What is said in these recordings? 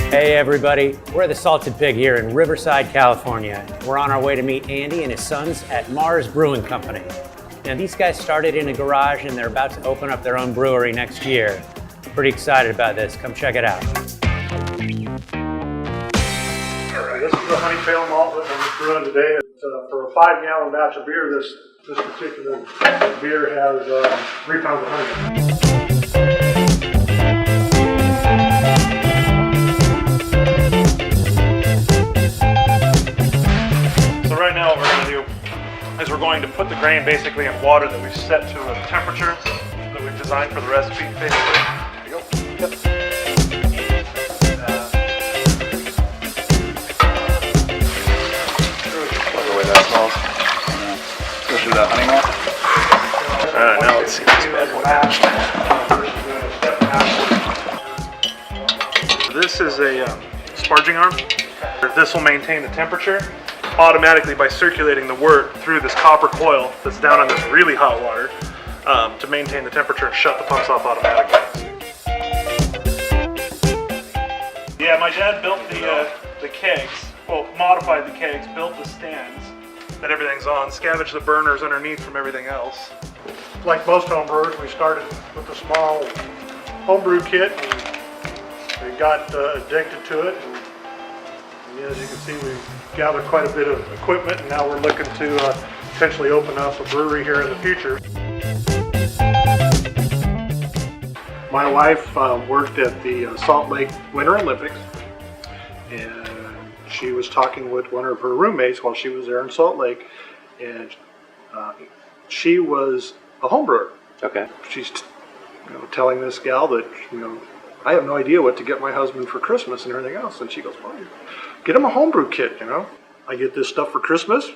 Hey everybody, we're at the Salted Pig here in Riverside, California. We're on our way to meet Andy and his sons at Mars Brewing Company. Now these guys started in a garage and they're about to open up their own brewery next year. Pretty excited about this, come check it out. This is the honey pale malt that I'm brewing today. For a 5-gallon batch of beer, this particular beer has 3 pounds of honey. Is we're going to put the grain basically in water that we've set to a temperature that we've designed for the recipe, basically. There you go. Yep. The way that smells. Especially that honey malt. Now let's see this bad boy. This is a sparging arm. This will maintain the temperature automatically by circulating the wort through this copper coil that's down in this really hot water to maintain the temperature and shut the pumps off automatically. Yeah, my dad built the kegs, well, modified the kegs, built the stands that everything's on, scavenged the burners underneath from everything else. Like most homebrewers, we started with a small homebrew kit and we got addicted to it. And as you can see, we've gathered quite a bit of equipment, and now we're looking to potentially open up a brewery here in the future. My wife worked at the Salt Lake Winter Olympics, and she was talking with one of her roommates while she was there in Salt Lake, and she was a home brewer. Okay. She's telling this gal that, I have no idea what to get my husband for Christmas and everything else. And she goes, well, get him a homebrew kit, I get this stuff for Christmas,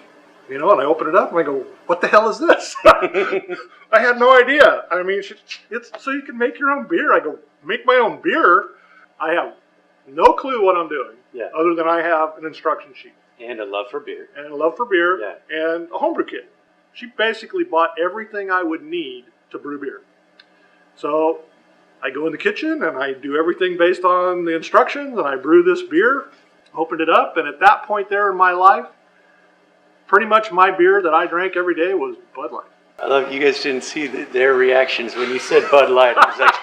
and I open it up and I go, what the hell is this? I had no idea. I mean, it's so you can make your own beer. I go, make my own beer? I have no clue what I'm doing, other than I have an instruction sheet. And a love for beer. And a homebrew kit. She basically bought everything I would need to brew beer. So I go in the kitchen and I do everything based on the instructions and I brew this beer, opened it up, and at that point there in my life, pretty much my beer that I drank every day was Bud Light. I love you guys didn't see their reactions when you said Bud Light. I was like,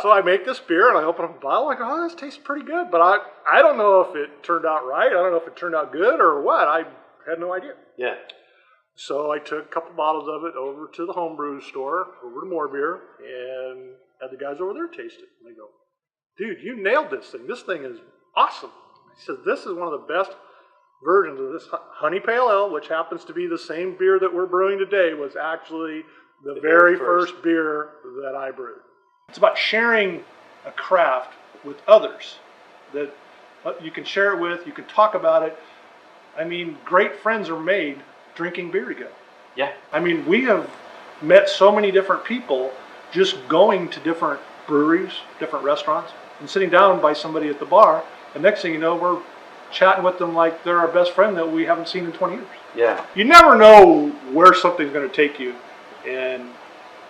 So I make this beer and I open up a bottle. I go, oh, this tastes pretty good. But I don't know if it turned out right. I don't know if it turned out good or what. I had no idea. Yeah. So I took a couple bottles of it over to the homebrew store, over to More Beer, and had the guys over there taste it. And they go, dude, you nailed this thing. This thing is awesome. He says, this is one of the best versions of this honey pale ale, which happens to be the same beer that we're brewing today, was actually the very first beer that I brewed. It's about sharing a craft with others that you can share it with, you can talk about it. I mean, great friends are made drinking beer together. Yeah. I mean, we have met so many different people just going to different breweries, different restaurants, and sitting down by somebody at the bar. And next thing you know, we're chatting with them like they're our best friend that we haven't seen in 20 years. Yeah. You never know where something's going to take you. And,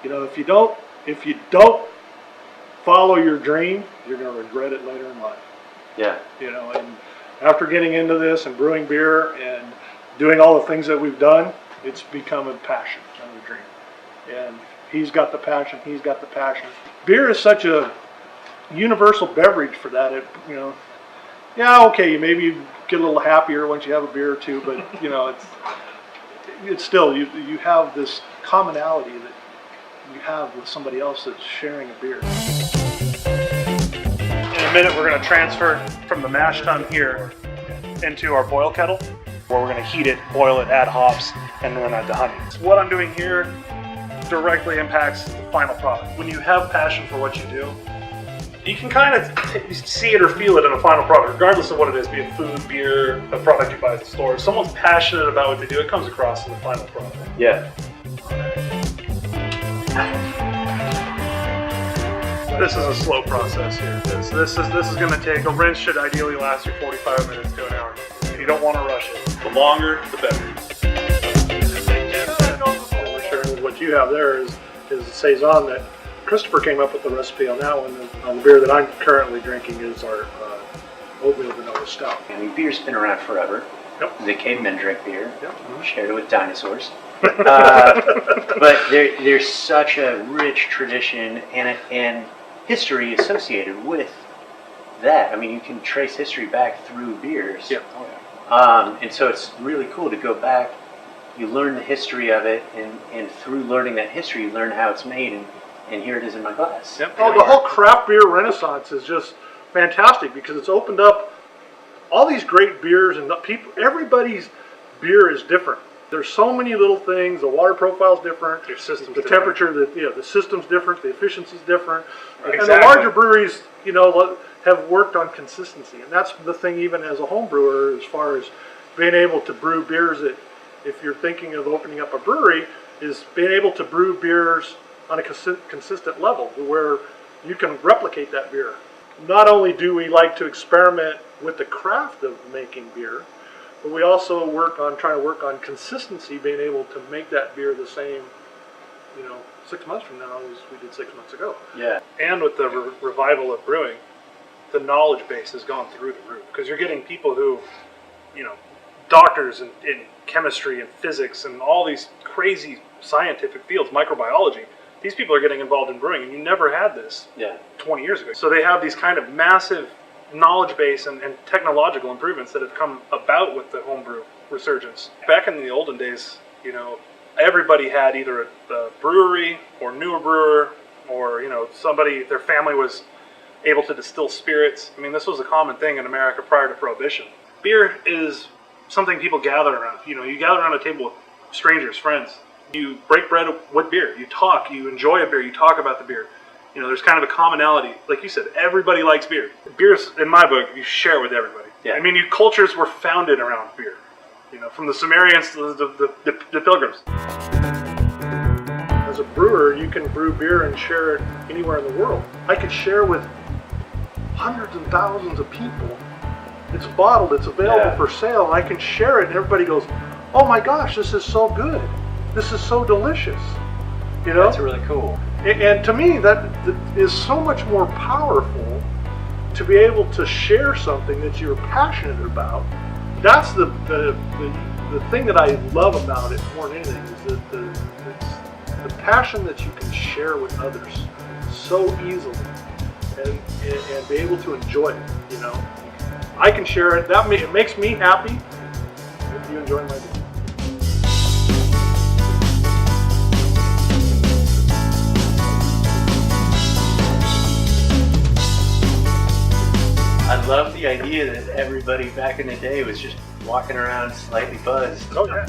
if you don't follow your dream, you're going to regret it later in life. Yeah. And after getting into this and brewing beer and doing all the things that we've done, it's become a passion and a dream. And he's got the passion, he's got the passion. Beer is such a universal beverage for that. You maybe get a little happier once you have a beer or two, but it's still, you have this commonality that you have with somebody else that's sharing a beer. In a minute, we're going to transfer from the mash tun here into our boil kettle, where we're going to heat it, boil it, add hops, and then add the honey. So what I'm doing here directly impacts the final product. When you have passion for what you do, you can kind of see it or feel it in a final product, regardless of what it is, be it food, beer, a product you buy at the store. If someone's passionate about what they do, it comes across in the final product. Yeah. This is a slow process here. This is going to take, a rinse should ideally last you 45 minutes to an hour. You don't want to rush it. The longer, the better. What you have there is a saison that Christopher came up with the recipe on that one. And the beer that I'm currently drinking is our oatmeal vanilla stout. I mean, beer's been around forever. Yep. The cavemen drank beer. Yep. Shared it with dinosaurs. But there's such a rich tradition and history associated with that. I mean, you can trace history back through beers. Yeah. And so it's really cool to go back. You learn the history of it, and through learning that history, you learn how it's made, and here it is in my glass. Yep. Oh, the whole craft beer renaissance is just fantastic because it's opened up all these great beers, and everybody's beer is different. There's so many little things. The water profile's different. Your system's the different. temperature, the system's different. The efficiency's different. And the Exactly. larger breweries, have worked on consistency, and that's the thing. Even as a home brewer, as far as being able to brew beers that, if you're thinking of opening up a brewery, is being able to brew beers on a consistent level where you can replicate that beer. Not only do we like to experiment with the craft of making beer, but we also try to work on consistency, being able to make that beer the same, 6 months from now as we did 6 months ago. Yeah. And with the revival of brewing, the knowledge base has gone through the roof because you're getting people who, doctors in chemistry and physics and all these crazy scientific fields, microbiology. These people are getting involved in brewing, and you never had this 20 years ago. So they have these kind of massive knowledge base and technological improvements that have come about with the homebrew resurgence. Back in the olden days, everybody had either a brewery or knew a brewer, or somebody, their family was able to distill spirits. I mean, this was a common thing in America prior to Prohibition. Beer is something people gather around. You gather around a table with strangers, friends. You break bread with beer. You talk. You enjoy a beer. You talk about the beer. There's kind of a commonality. Like you said, everybody likes beer. Beer's, in my book, you share with everybody. Yeah. I mean, cultures were founded around beer. From the Sumerians to the Pilgrims. As a brewer, you can brew beer and share it anywhere in the world. I could share with hundreds and thousands of people. It's bottled, it's available for sale, and I can share it, and everybody goes, "Oh my gosh, this is so good. This is so delicious." That's really cool. And to me, that is so much more powerful to be able to share something that you're passionate about. That's the thing that I love about it more than anything, is the passion that you can share with others so easily and be able to enjoy it. I can share it. It makes me happy if you enjoy my beer. I love the idea that everybody back in the day was just walking around slightly buzzed. Oh yeah.